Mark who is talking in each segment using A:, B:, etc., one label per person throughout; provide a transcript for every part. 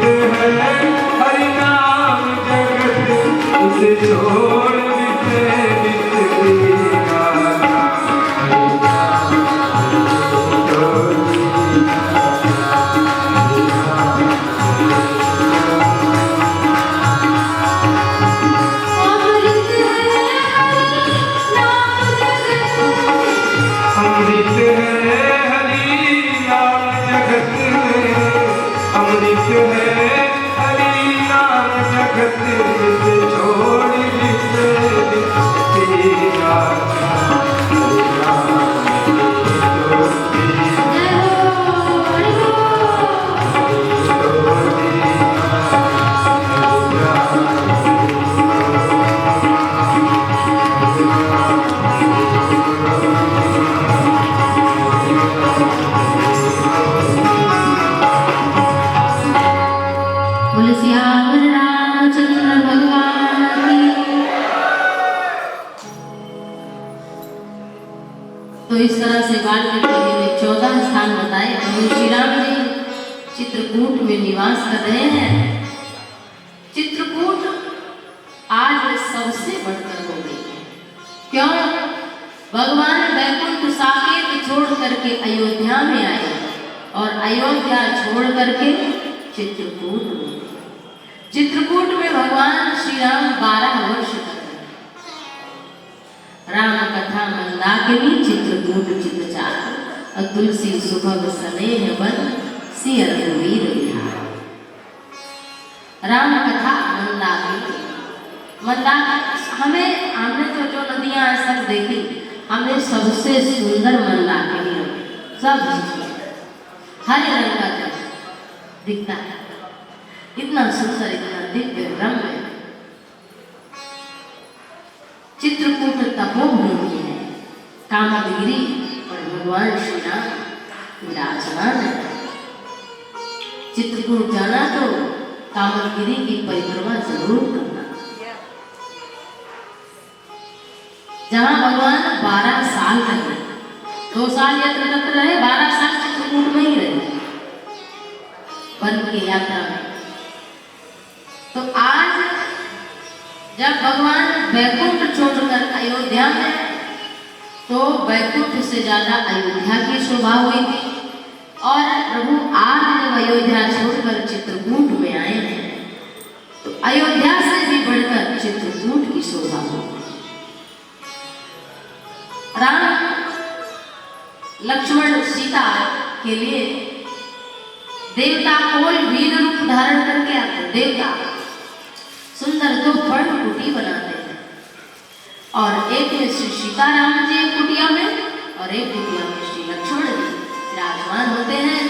A: है हरि नाम जगत उसे छोड़ बिते
B: तो इस तरह से बाल के में 14 स्थान बताए। प्रभु श्री राम जी चित्रकूट में निवास कर रहे हैं। चित्रकूट आज सबसे बढ़कर हो गई है। क्यों? भगवान वैकुंठ साकेत छोड़ करके अयोध्या में आए और अयोध्या छोड़ करके चित्रकूट में। चित्रकूट में भगवान श्री राम 12 वर्ष तक राम कथा मंदाकिनी चित्रकूट चित्रचार और तुलसी सुभग स्नेह बन सिय रघुवीर विहार। राम कथा मंदाकिनी हमें हमने जो नदियां आज तक देखी, हमने सबसे सुंदर मंदाकिनी सब हरे रंग का जल दिखता है, इतना सुंदर, इतना दिव्य रम्य। चित्रकूट तपोभूमि है, कामदगिरी और भगवान श्री राम विराजमान है। चित्रकूट जाना तो कामदगिरी की परिक्रमा जरूर करना, जहाँ भगवान 12 साल रहे। 2 साल यत्र रहे, 12 साल चित्रकूट में ही रहे वन की यात्रा में। तो आज जब भगवान वैकुंठ छोड़कर अयोध्या में, तो वैकुंठ से ज्यादा अयोध्या की शोभा हुई थी। और प्रभु आज जब अयोध्या छोड़कर चित्रकूट में आए हैं, तो अयोध्या से भी बढ़कर चित्रकूट की शोभा हुई। राम लक्ष्मण सीता के लिए देवता कोई वीर रूप धारण करके आते। देवता सुंदर 2 पर्ण कुटी बनाते हैं, और एक में श्री सीताराम जी कुटिया में और एक कुटिया में श्री लक्ष्मण जी विराजमान होते हैं।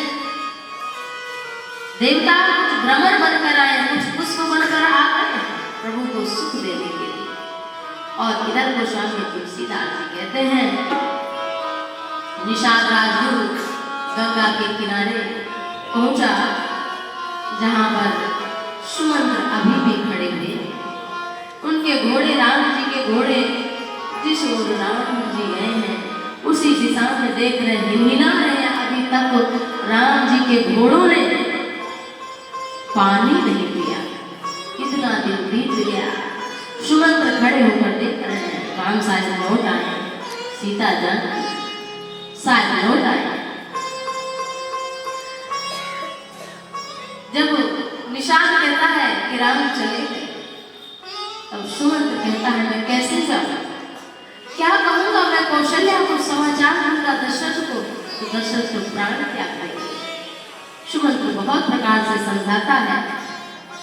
B: देवता कुछ भ्रमर बनकर आए, कुछ पुष्प बनकर आते हैं प्रभु को सुख देने के लिए। और इधर को स्वामी तुलसीदास जी कहते हैं, निषाद राजगुरु गंगा के किनारे पहुंचा, जहां पर सुमंत्र अभी भी खड़े हुए। उनके घोड़े, राम जी के घोड़े जिस ओर राम जी गए हैं उसी दिशा में देख रहे, हिला रहे हैं। अभी तक राम जी के घोड़ों ने पानी नहीं पिया, इतना दिन बीत गया। सुमंत्र खड़े होकर देख रहे हैं, राम शायद लौट आए, सीता जान शायद लौट आए। जब निशान कहता है कि राम चले गए, तब सुमंत्र कहता है मैं कैसे जाऊं, क्या कहूंगा मैं कौशल्या को, समाचार दूंगा दशरथ को, तो दशरथ को प्राण त्याग देंगे। सुमंत्र बहुत प्रकार से समझाता है।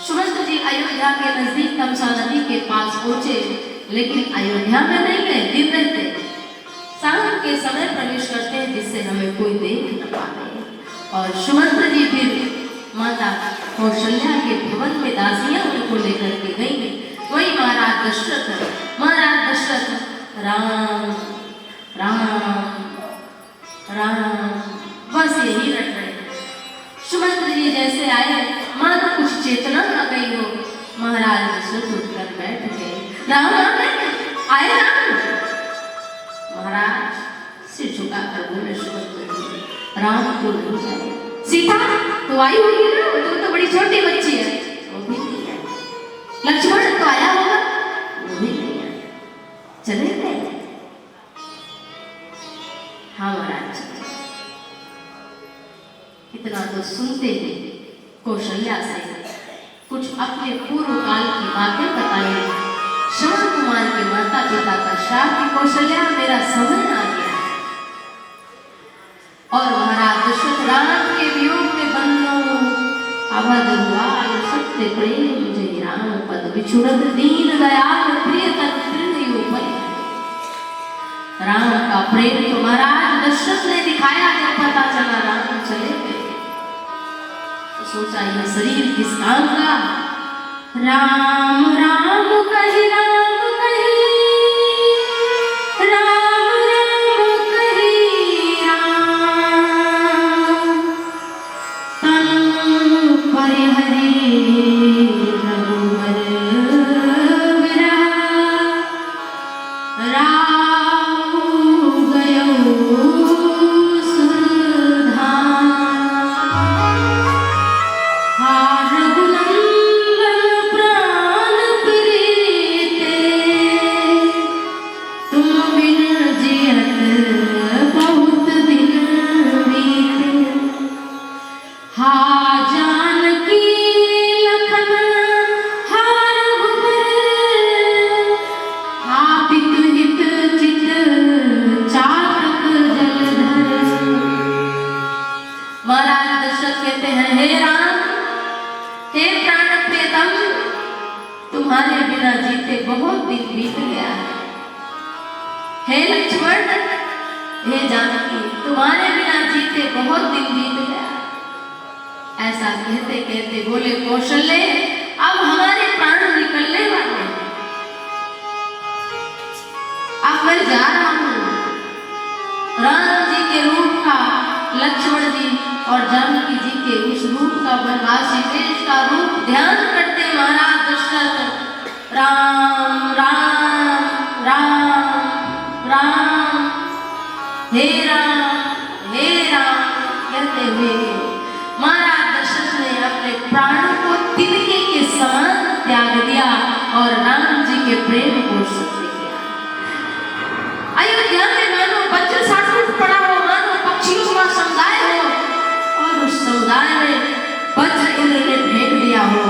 B: सुमंत्र जी अयोध्या के नजदीक तमसा नदी के पास पहुंचे, लेकिन अयोध्या में नहीं गए, दिन रहते शाम के समय प्रवेश करते हैं, जिससे हमें कोई देख न पाए। और सुमंत्र जी फिर माता कौशल्या के भवन में दासियां उनको लेकर के गई। वही महाराज दशरथ राम राम राम बस यही रट रहे। सुमंत्र जी जैसे आए, मानो कुछ चेतना आ गई हो, महाराज दशरथ उठकर बैठ गए। राम आए राम। महाराज सिर झुकाकर बोले, सुमंत्र जी राम को नहीं आए, सीता तो आई होगी ना, तू तो बड़ी छोटी बच्ची है, वो भी नहीं आई। लक्ष्मण तो आया होगा, वो भी नहीं आया, चले गए। हाँ महाराज, इतना तो सुनते ही कौशल्या से कुछ अपने पूर्व काल की बातें बताई। श्रवण कुमार के माता पिता का श्राप की कौशल्या मेरा समय आ गया और महाराज दशरथ राम के वियोग में बंधो अवध हुआ सत्य प्रेम जय राम पद विछुड़त दीन दयाल प्रिय तत्व पद। राम का प्रेम तो महाराज दशरथ ने दिखाया, जब पता चला राम चले गए तो सोचा यह शरीर किस काम का। राम राम कही राम कही, राम राम कही राम, तनु परिहरि रघुवर विरह, राहु गयो सुरधाम। हार रघुनंदन प्राण प्रीते, तुम बिन जियत बहुत दिन बीते। हा जानकी लखन हा रघुबर, हा पितु हित चित चातक जलधर। महाराज दशरथ कहते हैं, हे राम, हे प्राण प्रियतम, तुम्हारे बिना जीते बहुत दिन बीत गया है। हे लक्ष्मण, हे जानकी, तुम्हारे बिना जीते बहुत दिन बीत गया। ऐसा कहते कहते बोले कौशल्य, अब हमारे प्राण निकलने वाले हैं, अब मैं जा रहा हूं। राम जी के रूप का, लक्ष्मण जी और जानकी जी के उस रूप का, वनवासी वेश का रूप ध्यान करते महाराज दशरथ राम राम राम राम, हे राम कहते हुए महाराज दशरथ ने अपने प्राणों को तिनके के समान त्याग दिया और राम जी के प्रेम को सत्य किया। अयोध्या में मानो वज्र सा टूट पड़ा हो, मानो पक्षियों का समुदाय हो और उस समुदाय में वज्र इंद्र ने फेंक दिया हो।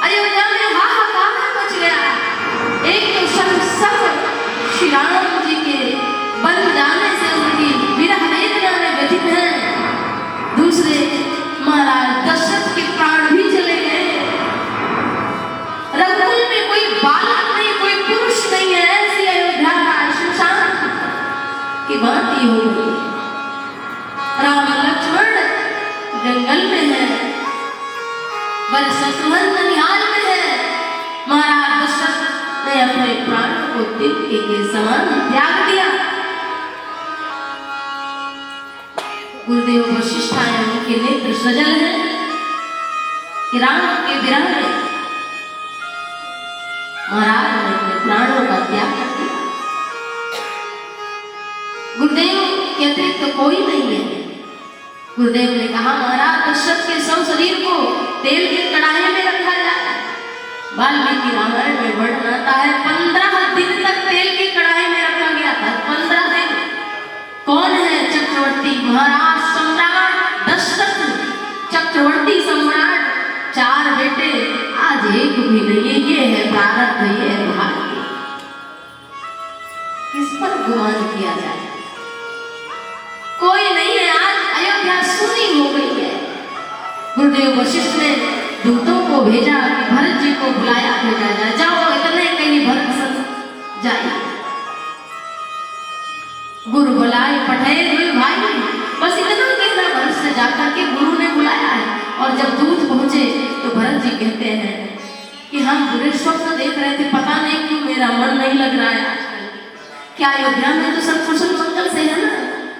B: अयोध्या में हाहाकार मच गया। एक तो सब श्री राम जी के बन जाने से उनकी विरह वेदना में व्यथित हैं, दूसरे महाराज दशरथ के प्राण भी चले गए। रघुकुल में कोई बालक नहीं, कोई पुरुष नहीं है, ऐसी अयोध्या का श्मशान की भांति हो गई। राम लक्ष्मण जंगल में है, वन शत्रुघ्न ननिहाल में है। महाराज दशरथ ने अपने प्राण को तिनके के समान त्याग दिया। गुरुदेव वशिष्ठ आए, उनके नेत्र सजल हैं कि राम के विरह में महाराज ने अपने प्राणों का त्याग कर दिया। गुरुदेव के अतिरिक्त तो कोई नहीं है। गुरुदेव ने कहा, महाराज दशरथ के शव शरीर को तेल की कढ़ाई में रखा जाए। वाल्मीकि रामायण में वर्णन आता है 15 दिन तक तेल की कढ़ाई में रखा गया था। 15 दिन। कौन है? चक्रवर्ती महाराज सम्राट दशरथ, चक्रवर्ती सम्राट, 4 बेटे, आज एक भी नहीं। ये है प्रारब्ध, ये है भाग्य। किस पर गुमान किया जाए? कोई नहीं है। आज अयोध्या सुनी हो गई है। गुरुदेव वशिष्ठ ने दूतों को भेजा कि भरत जी को बुलाया भेजा जाए, जाओ इतने कहीं भरत सत जाए। गुरु बुलाए पठे हुए भाई, बस इतना कहना भरत से जाकर के गुरु ने बुलाया है। और जब दूत पहुंचे तो भरत जी कहते हैं कि हम बुरे स्वप्न देख रहे थे, पता नहीं क्यों मेरा मन नहीं लग रहा है आजकल। क्या अयोध्या में तो सब कुशल मंगल से है ना?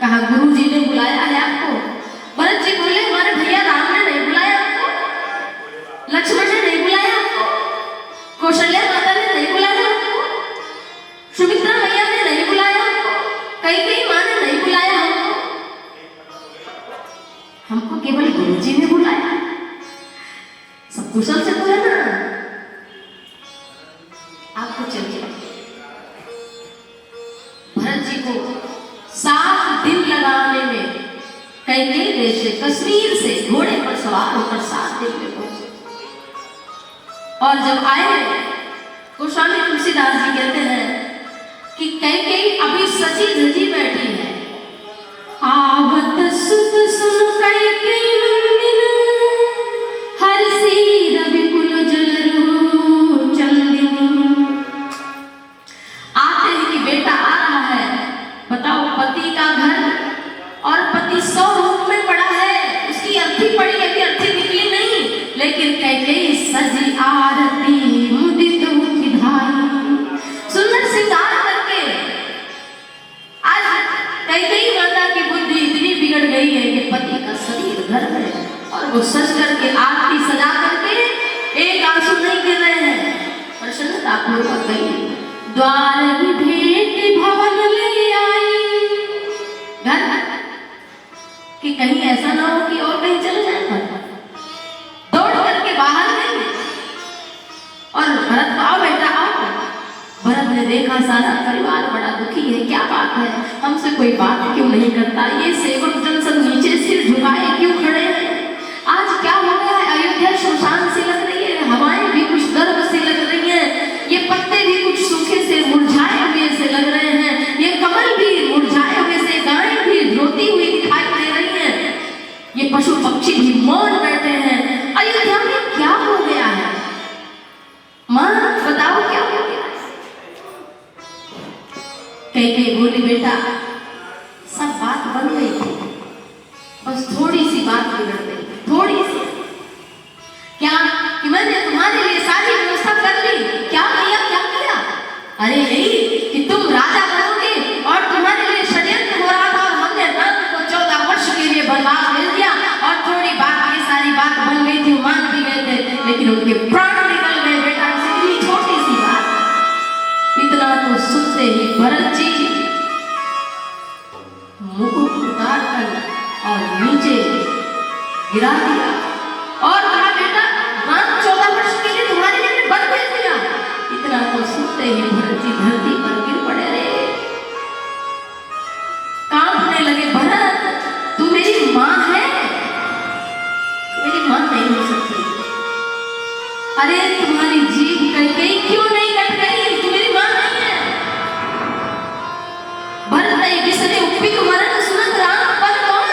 B: कहा गुरु जी ने बुलाया है आपको। भरत जी बोले, हमारे भैया राम ने नहीं बुलाया आपको, लक्ष्मण ने नहीं बुलाया आपको, कौशल्या माता ने नहीं बुलाया आपको, सुमित्रा मैया ने नहीं बुलाया आपको, कई माँ ने नहीं बुलाया हमको। हमको केवल गुरु जी कुशल से तो है ना? आपको चलिए भरत जी को 7 दिन लगाने में कैकेयी देश से कश्मीर से घोड़े पर सवार होकर 7 दिन में पहुंचे। और जब आए गोस्वामी तुलसीदास जी कहते हैं कि कैकेयी अभी सजी धजी बैठी है। आवत सुत सुन कैकेयी नंदिन हरसी रविकुल जलरू चंदिनी। आते ही कि बेटा आ रहा है। बताओ पति का घर और पति 100 रूप में पड़ा है, उसकी अर्थी पड़ी अभी अर्थी निकली नहीं, लेकिन कैकेयी सजी आरती मुदित मुखी धाई सुंदर श्रृंगार करके। आज कैकेयी माता की बुद्धि इतनी बिगड़ गई है कि पति का शरीर घर में और वो सज करके आरती सजा करके एक आंसू नहीं गिर रहे हैं। प्रसन्नता पूर्वक गई द्वार ही भेंट भवन ले आई। घर कि कहीं ऐसा ना हो कि और कहीं चले जाए। दौड़ करके बाहर गई और भरत को आओ बेटा आओ। भरत ने देखा सारा परिवार बड़ा दुखी है, क्या बात है, हमसे कोई बात क्यों नहीं करता, ये सेवक जन सब नीचे सिर झुकाए क्यों खड़े हैं, आज क्या हो गया है? अयोध्या श्मशान सी लग रही है, हवाएं भी कुछ गर्व सी लग रही है, ये पत्ते भी कुछ सूखे से मुरझाए हुए से लग रहे हैं, ये कमल भी मुरझाए हुए से, गायें भी धोती हुई दिखाई दे रही है, ये पशु पक्षी भी मौन बैठे हैं। अयोध्या में क्या हो गया है? मां बताओ क्या हो गया? कैकेयी बोली बेटा सब बात बन गई थी, बस थोड़ी सी बात बिगड़ गई, थोड़ी सी। क्या कि मैंने तुम्हारे लिए सारी व्यवस्था कर ली। क्या किया? क्या किया? अरे यही कि तुम राजा बनोगे और तुम्हारे लिए षड्यंत्र हो रहा था और हमने राम को 14 वर्ष के लिए बर्बाद कर दिया और थोड़ी बात ये सारी बात बन गई थी, मान भी गए थे, लेकिन उनके प्राण निकल गए बेटा, इतनी छोटी सी बात। इतना तो सुनते ही भरत जी मुकुट उतार कर और नीचे गिरा दिया और कहा बेटा राम 14 वर्ष के लिए तुम्हारे लिए बन भेज दिया। इतना तो सुनते ही भरत जी धरती पर गिर पड़े रे, कांपने लगे। भरत तू मेरी माँ है? मेरी माँ नहीं हो सकती। अरे तुम्हारी जीभ कट गई, क्यों नहीं कट गई? तू मेरी माँ नहीं है। भरत ने किसने उपी को मरण सुनत राम पर कौन?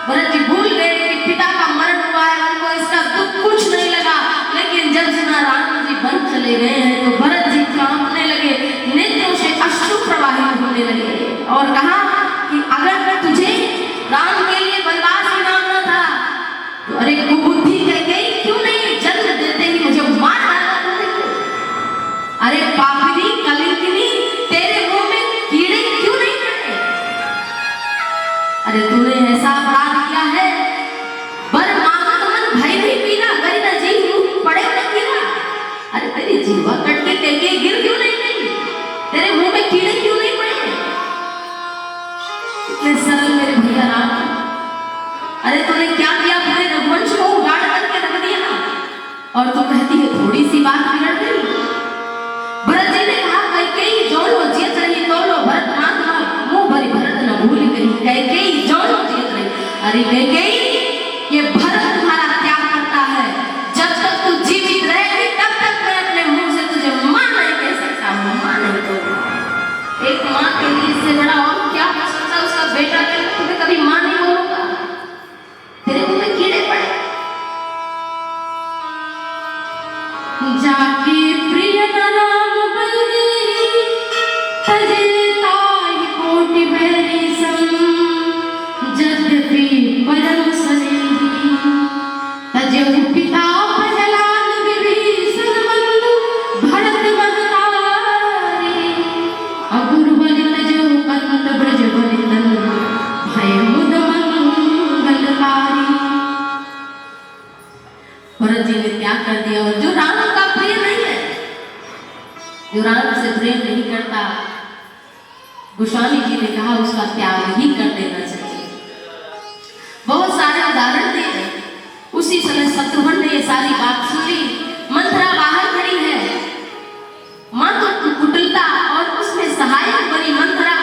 B: भरत जी भूल गए कि पिता का मरण हुआ है, उनको इसका दुख कुछ नहीं लगा, लेकिन जब सुना राम जी बन चले गए हैं तो भरत जी कांपने लगे, नेत्रों से अश्रु प्रवाहित होने लगे और कहा कि अगर तुझे राम के लिए वनवास मांगना था तो अरे कुबुद्धि कह गई, क्यों नहीं जन्म देते ही मुझे मार डाला? अरे पापिनी कलिंकिनी तेरे मुंह में कीड़े क्यों नहीं पड़े? अरे तूने ऐसा अपराध किया है, बर मांगत मन भय नहीं पीना, गरी न जी मुंह पड़े न गिरा। अरे तेरी जीवा कट के कैकेयी गिर क्यों नहीं गई? तेरे मुंह में कीड़े क्यों नहीं पड़े? इतने सरल मेरे भैया राम। अरे तूने क्या किया? पूरे रघुवंश को उगाड़ करके रख दिया और तू कहती है थोड़ी सी बात बिगड़ गई। भरत जी ने कहा कैकेयी जोलो जियत रही तोलो भरत मात मुंह भरी भरत न भूल गई। कैकेयी जोलो जियत रही। अरे कैकेयी ये भरत तुम्हारा त्याग करता है, जब तक तू जीवित रहेगी तब तक मैं अपने मुंह से तुझे मां नहीं कह सकता हूँ। मां नहीं तो एक माँ के लिए इससे बड़ा और क्या हो सकता है? उसका बेटा के लिए तुम्हें कभी मां नहीं बोलूंगा, तेरे मुंह में कीड़े पड़े। जाके प्रिय नाम बलदेही तजे ताहि कोटि बैरी सम यद्यपि परम स्नेही तजहु पिता प्रहलाद विभीषण बंधु भरत महतारी अगुरु बलि तजहु कंत ब्रज बलि तनु भय मुद मंगलकारी। भरत जी ने त्याग कर दिया और जो राम का प्रिय नहीं है, जो राम से प्रेम नहीं करता, गोस्वामी जी ने कहा उसका त्याग ही कर देना चाहिए। बहुत सारे उदाहरण दिए। उस उसी समय शत्रुघ्न ने ये सारी बात सुन ली। मंथरा बाहर खड़ी है, मां तो कुटिलता और उसमें सहायक बनी मंथरा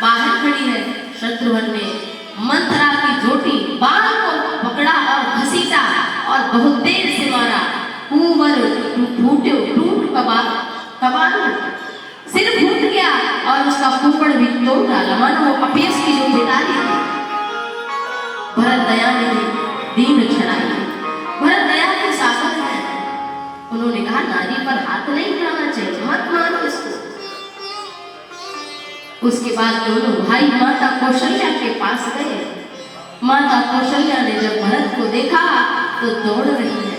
B: बाहर खड़ी है। शत्रुघ्न ने मंथरा की झोटी बाल को पकड़ा और घसीटा और बहुत देर से मारा। कुंवर टूट कबार सिर फूट गया और उसका कुंपड़ भी तोड़ डाला, मानो वो कपियस की जो बेदारी थी। भरत दया ने दीन छड़ाई। भरत दया के शासक हैं, उन्होंने कहा नारी पर हाथ नहीं उठाना चाहिए, मत मारो इसको। उसके बाद दोनों भाई माता कौशल्या के पास गए। माता कौशल्या ने जब भरत को देखा तो दौड़ रही है,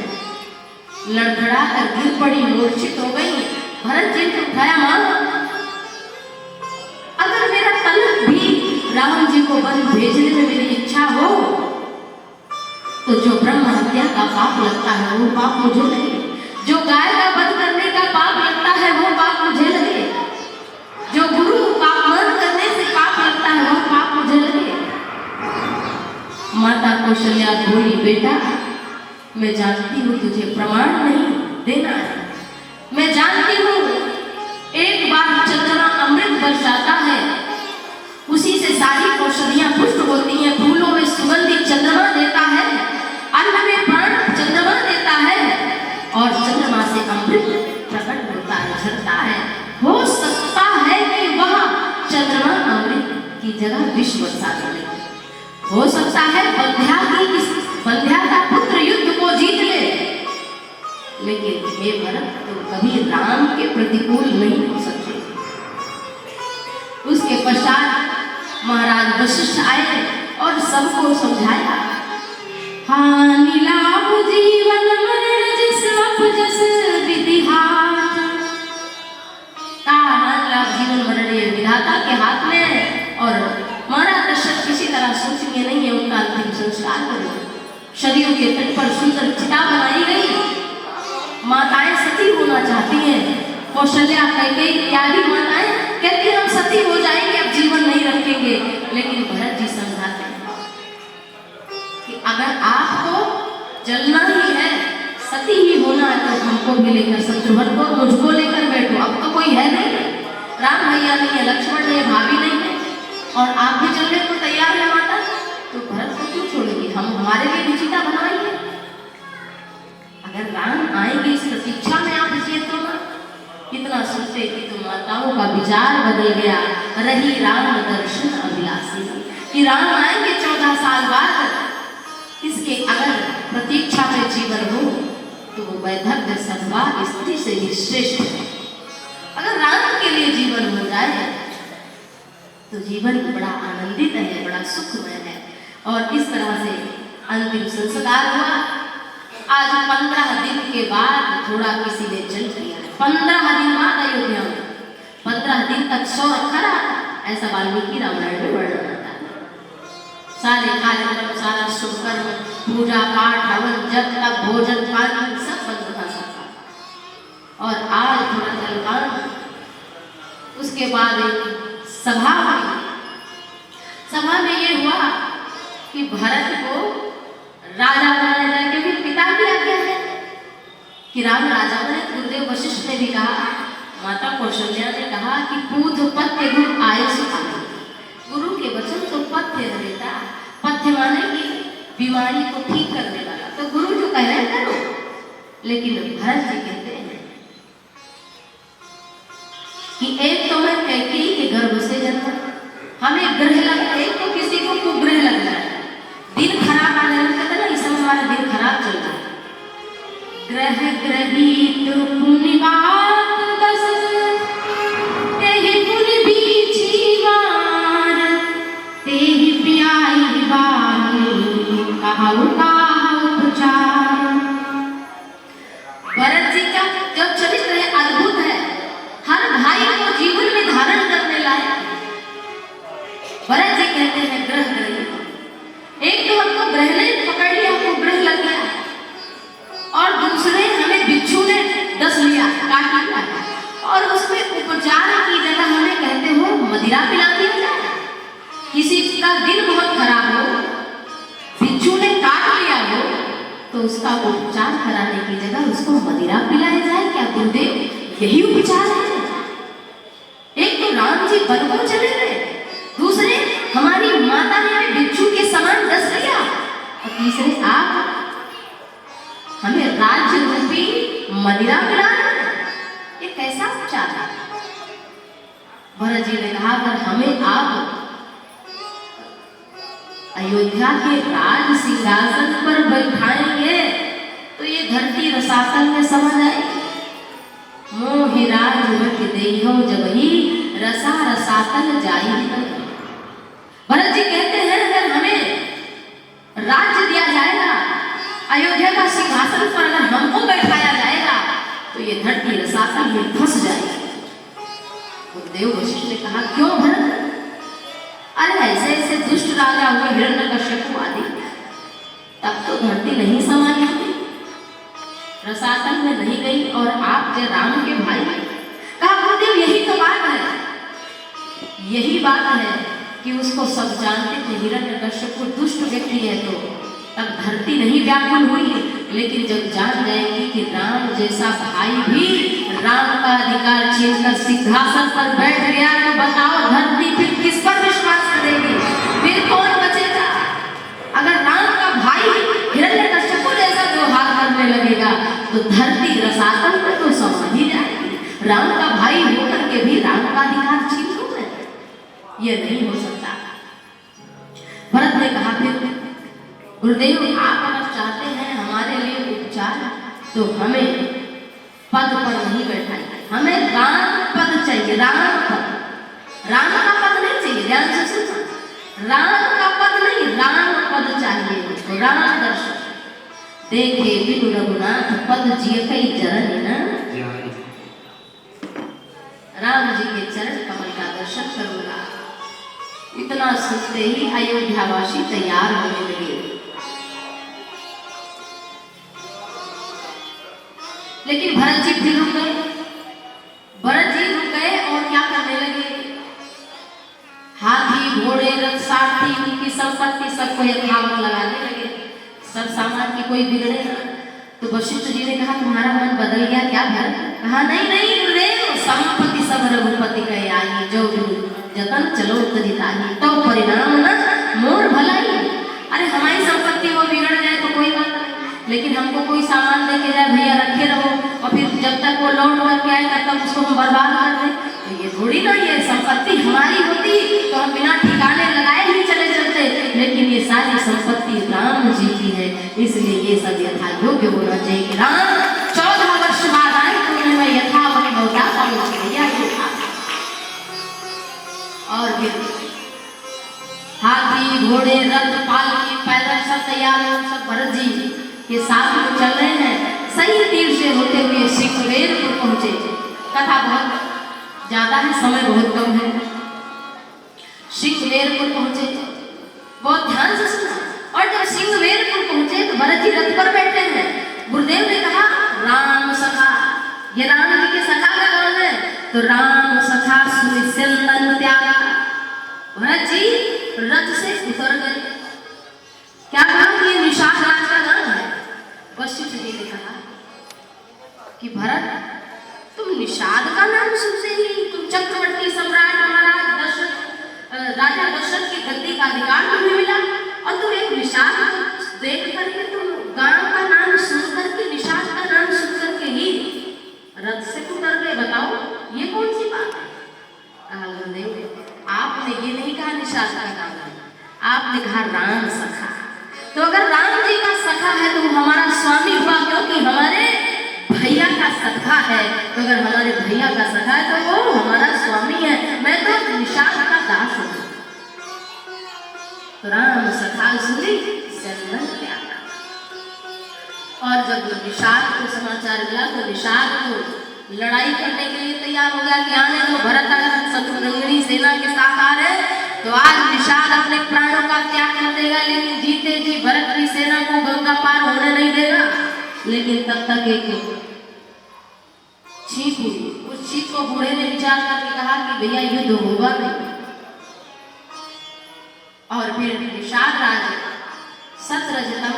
B: लड़खड़ा कर गिर पड़ी, मूर्छित हो गई। भरत जी ने उठाया, मां अगर मेरा तलक भी राम जी को वन भेजने में मेरी इच्छा हो तो जो ब्रह्म हत्या का पाप लगता है वो पाप मुझे लगे, जो गाय का वध करने का पाप लगता है वो पाप मुझे लगे, जो गुरु का अपमान करने से पाप लगता है वो पाप मुझे लगे। माता कौशल्या बोली, बेटा मैं जानती हूँ तुझे प्रमाण नहीं देना है, मैं जानती हूँ एक बार चंद्रमा अमृत बरसाता है, उसी से सारी औषधियां पुष्ट होती हैं, फूलों में सुगंधित चंद्रमा देता है, अन्न में प्राण चंद्रमा देता है और चंद्रमा से अमृत प्रकट होता है, झरता है। हो सकता है कि वह चंद्रमा अमृत की जगह विष बरसा दे, हो सकता है बंध्या का पुत्र युद्ध को जीत ले, लेकिन हे भरत तुम कभी राम के प्रतिकूल नहीं हो सकते। उसके पश्चात महाराज वशिष्ठ आए और सबको समझाया, हानि लाभ जीवन मरण जिस जस विधि हाथ। हानि लाभ जीवन मरण ये विधाता के हाथ में है और महाराज दशरथ किसी तरह सोचनीय नहीं है, उनका अंतिम संस्कार करो। शरीर के तट पर सुंदर चिता बनाई गई, माताएं सती होना चाहती हैं, कौशल्या कैकेयी इत्यादि माताएं कहती हम सती हो जाएंगे, अब जीवन नहीं रखेंगे, लेकिन भरत जी समझाते हैं कि अगर आपको जलना ही है, सती ही होना है तो हमको भी लेकर, शत्रुघ्न को मुझको लेकर बैठो, अब तो कोई है नहीं, राम भैया नहीं है, लक्ष्मण नहीं है, भाभी नहीं है और आप भी चलने को तैयार है माता, तो भरत को क्यों छोड़ेगी, हम हमारे लिए भी चिता बनवाएंगे। अगर राम आएंगे इस प्रतीक्षा में आप जिए तो कितना सुनते कि तो माताओं का विचार बदल गया, रही राम दर्शन अभिलाषी, कि राम आएंगे 14 साल बाद, इसके अगर प्रतीक्षा में जीवन हो तो वो वैधव्य संभा स्त्री से भी श्रेष्ठ है। अगर राम के लिए जीवन हो जाए तो जीवन बड़ा आनंदित है, बड़ा सुखमय है। और इस तरह से अंतिम संस्कार हुआ। आज 15 दिन के बाद थोड़ा किसी ने जल किया, 15 दिन बाद अयोध्या में 15 दिन तक सौ रखा रहा, ऐसा वाल्मीकि रामायण में वर्णन आता है। सारे कार्यक्रम, सारा शुभ कर्म, पूजा पाठ, हवन, जप तप, भोजन पानी सब बंद था सबका। और आज थोड़ा जलपान, उसके बाद एक सभा हुई। सभा में ये हुआ कि भरत को राजा बनाया जाए, क्योंकि पिता की आज्ञा है कि राम राजा बने। गुरुदेव वशिष्ठ ने भी कहा, माता कौशल्या ने कहा कि पूत पथ्य गुरु आए सुखाए, गुरु के वचन तो पथ्य रहता, पथ्य माने कि बीमारी को ठीक करने वाला, तो गुरु जो कह रहे करो। लेकिन भरत जी कहते हैं कि एक तो मैं कैकेयी के गर्भ से जन्मा, हमें ग्रह लगता है, तो किसी को कुग्रह लग रहा है, दिन खराब आने लगता है ना, इस समय हमारा दिन खराब चल रहा है। ग्रह ग्रहित पुण्यवात दस तेहि पुनि बीची वार, तेहि प्याई बानी कहु काहु पुचार। भरत जी का जो चरित्र है अद्भुत है, हर भाई को जीवन में धारण करने लायक। भरत जी कहते हैं ग्रह ग्रहित, एक तो हमको ग्रह ने पकड़ लिया, हमको ग्रह लग गया, और दूसरे हमें बिच्छू ने डस लिया, काट लिया, और उसमें उपचार की जगह हमें कहते हो मदिरा पिला दिया जाए। किसी का दिन बहुत खराब हो, बिच्छू ने काट लिया हो, तो उसका उपचार कराने की जगह उसको मदिरा पिलाया जाए। क्या गुरुदेव यही उपचार है? एक तो राम जी वन को चले गए, दूसरे हमारी माता ने हमें बिच्छू के समान डस लिया, और तीसरे आप हमें राज्य रूपी मदिरा पिला रहे हैं। ये कैसा उपचार है? भरत जी ने कहा अगर हमें आप अयोध्या के राज सिंहासन पर बैठाएंगे तो ये धरती रसातल में समझ आएगी। मोहि राज वट देहो जबहि रसा रसातल जाई। भरत जी कहते हैं अगर हमें राज्य दिया जाएगा, अयोध्या का सिंहासन पर अगर हमको बैठाया जाएगा तो ये धरती रसातल में फंस जाएगी। देव वशिष्ठ ने कहा क्यों भरत? अरे ऐसे ऐसे दुष्ट राजा हुए हिरण्यकश्यप आदि, तब तो धरती नहीं समाई, रसातल में नहीं गई, और आप जय राम के भाई। कहा गुरुदेव यही तो बात है, यही बात है कि उसको सब जानते थे हिरण्यकश्यप को दुष्ट व्यक्ति है, तो तब धरती नहीं व्याकुल हुई। लेकिन जब जान जाएगी कि राम जैसा भाई भी राम का अधिकार छीनकर सिंहासन पर बैठ गया, तो बताओ धरती फिर किस पर विश्वास करेगी? फिर कौन बचेगा? अगर राम का भाई हिरण्यकश्यप जैसा व्यवहार करने लगेगा तो धरती रसातल में तो समा ही जाएगी। राम का भाई होकर के भी राम का अधिकार छीन लूंगा, ये नहीं हो सकता। भरत ने कहा फिर गुरुदेव आप अगर चाहते हैं हमारे लिए उपचार तो हमें पद पर नहीं बैठाइए, हमें राम पद चाहिए। राम पद, राम का पद नहीं चाहिए, ध्यान से सुनना, राम का पद नहीं, राम पद चाहिए। तो राम दर्शन देखे बिनु रघुनाथ पद जिय कई जरन न। राम जी के चरण कमल का दर्शन करूंगा। इतना सुनते ही अयोध्यावासी तैयार होने लगे। लेकिन भरत जी फिर रुक गए। भरत जी रुक गए और क्या करने लगे? हाथी घोड़े रथ सारथी उनकी संपत्ति सबको यथावत लगाने लगे, सब सामान की कोई बिगड़े ना। तो वशिष्ठ जी ने कहा तुम्हारा मन बदल गया क्या भरत? कहा नहीं नहीं गुरुदेव, संपत्ति सब रघुपति कहे आई, जो जतन चलो तजिताही, तो परिणाम न मोर भलाई। अरे हमारी संपत्ति वो बिगड़ जाए तो कोई बात नहीं, लेकिन हमको कोई सामान लेके जाए भैया रखे रहो, और फिर जब तक वो लौट करके आएगा तब उसको हम बर्बाद कर दें, तो ये थोड़ी ना, ये संपत्ति हमारी होती तो हम बिना ठिकाने लगाए ही चले चलते। लेकिन ये सारी संपत्ति राम जी की है, इसलिए ये सब यथा योग्य होना चाहिए। राम 14 वर्ष बाद आए तो उन्हें यथावत मौका भैया और फिर हाथी घोड़े रथ पालकी पैदल सब तैयार हो, सब भरत जी के साथ में चल रहे हैं। सही तीर से होते हुए सिंहवेरपुर पहुंचे। कथा बहुत ज्यादा है, समय बहुत कम है। सिंहवेरपुर पहुंचे, बहुत ध्यान से सुना। और जब सिंहवेरपुर पहुंचे तो भरत जी रथ पर बैठे हैं। गुरुदेव ने कहा राम सखा, ये राम जी के सखा का नाम है, तो राम सखा सुनिस्यंदन त्यागा। भरत जी रथ से उतर गए। क्या नाम? ये निषाद राज का नाम है। वशिष्ठ जी ने कहा कि भरत तुम निषाद का नाम सुनते ही तुम चक्रवर्ती सम्राट महाराज दशरथ राजा दशरथ की गद्दी का अधिकार तुम्हें मिला, और तुम एक निषाद को देख करके तुम गांव का नाम सुन करके निषाद का नाम सुन करके ही रथ से उतर गए। बताओ ये कौन सी बात है? कहा गुरुदेव आपने ये नहीं कहा निषाद का नाम है, आपने कहा राम सखा। तो अगर राम जी का सखा है तो वो हमारा स्वामी हुआ, क्योंकि हमारे भैया का सखा है। तो अगर हमारे भैया का सखा है तो वो हमारा स्वामी है, मैं तो निषाद का दास हूँ। तो राम सखा सुनी चंदन त्यागा। और जब निषाद को समाचार मिला तो निषाद को लड़ाई करने के लिए तैयार हो गया कि आने दो, भरत अगर शत्रुघ्नी सेना के साथ आ रहे तो आज निषाद अपने प्राणों का त्याग कर देगा, लेकिन जीते जी भरत की सेना को गंगा पार होने नहीं देगा। लेकिन तब तक एक छींक हुई, उस छींक को बूढ़े ने विचार करके कहा कि भैया युद्ध होगा नहीं। और फिर निषाद राज शत्रजतम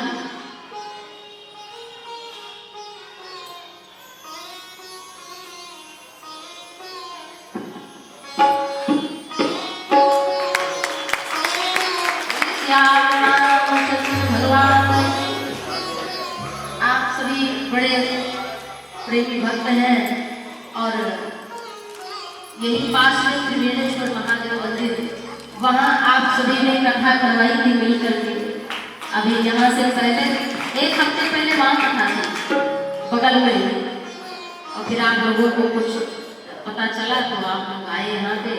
B: बड़े प्रेमी भक्त हैं और यही पास में त्रिवेणेश्वर महादेव मंदिर, वहाँ आप सभी ने कथा करवाई थी मिल करके। अभी यहाँ से पहले 1 हफ्ते पहले वहाँ कथा थी बगल में, और फिर आप लोगों को कुछ पता चला तो आप लोग आए यहाँ पे।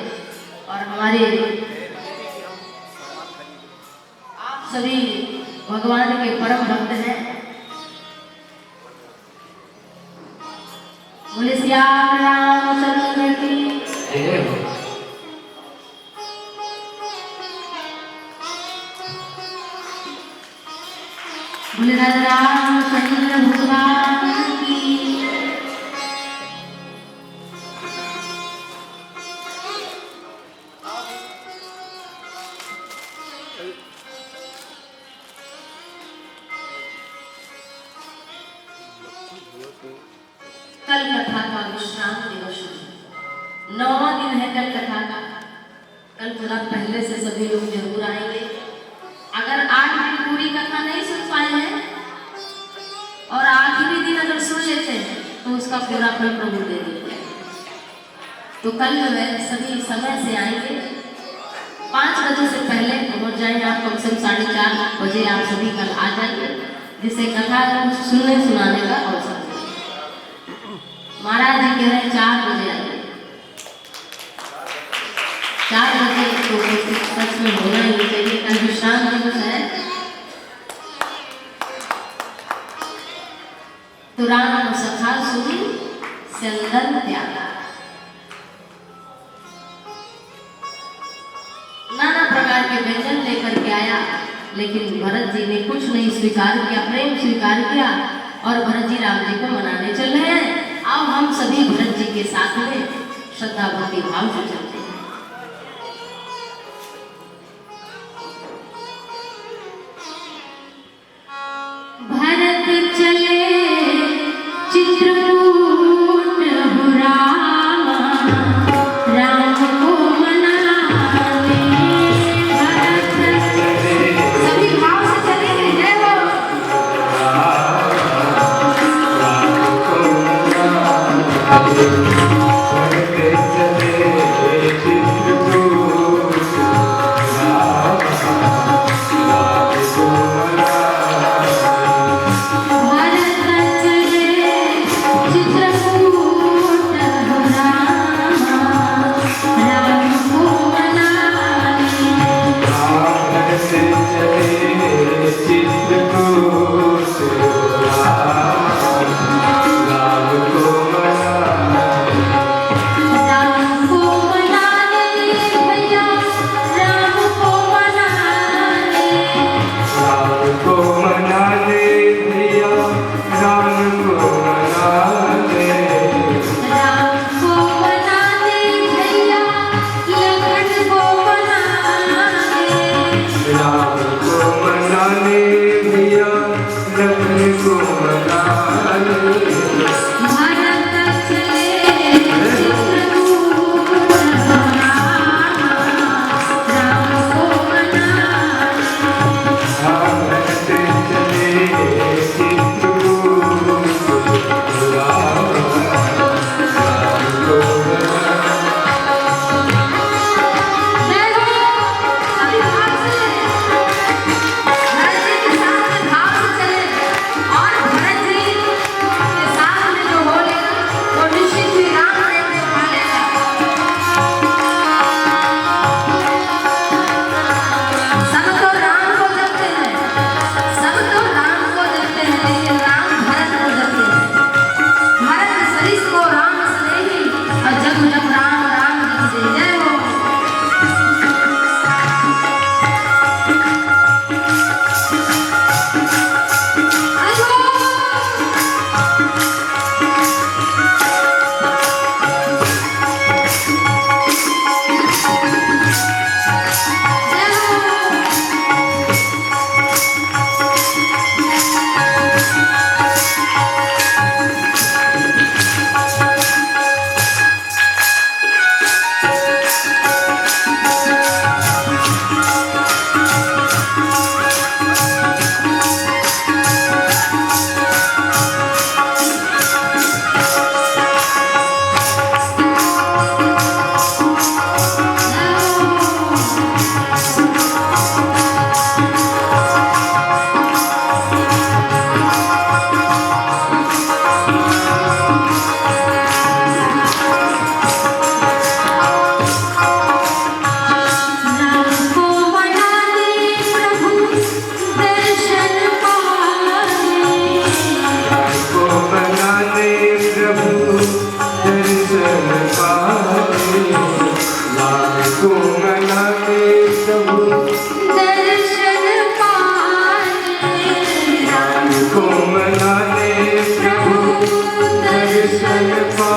B: और हमारे आप सभी भगवान के परम भक्त हैं। बोले श्याम रामचंद्र की
A: जय हो।
B: बोले राजा रामचंद्र भगवान की। कल कथा का विश्राम दिवस, 9वां दिन है कल कथा का। कल थोड़ा पहले से सभी लोग जरूर आएंगे। अगर 8 दिन पूरी कथा नहीं सुन पाए हैं और आखिरी दिन अगर सुन लेते हैं तो उसका पूरा फल प्रभु दे देते हैं। तो कल जो है सभी समय से आएंगे, 5 बजे से पहले पहुंच जाएंगे। आप कम से कम 4:30 बजे आप सभी कल आ जाएंगे, जिससे कथा सुनने सुनाने का अवसर। महाराज जी कह रहे हैं 4 बजे आइए। 4 बजे तो सच में होना ही चाहिए। कल विश्राम दिवस है तो राम सखा सुनी चंदन त्यागा। नाना प्रकार के व्यंजन लेकर के आया, लेकिन भरत जी ने कुछ नहीं स्वीकार किया, प्रेम स्वीकार किया। और भरत जी राम जी को मनाने चल रहे हैं। अब हम सभी भरत जी के साथ में श्रद्धा भक्ति भाव से चलते हैं। भरत चले चित्रकूट हो रामा, राम को मनाने। भरत सभी भाव से चलेंगे। जय हो।
A: विठल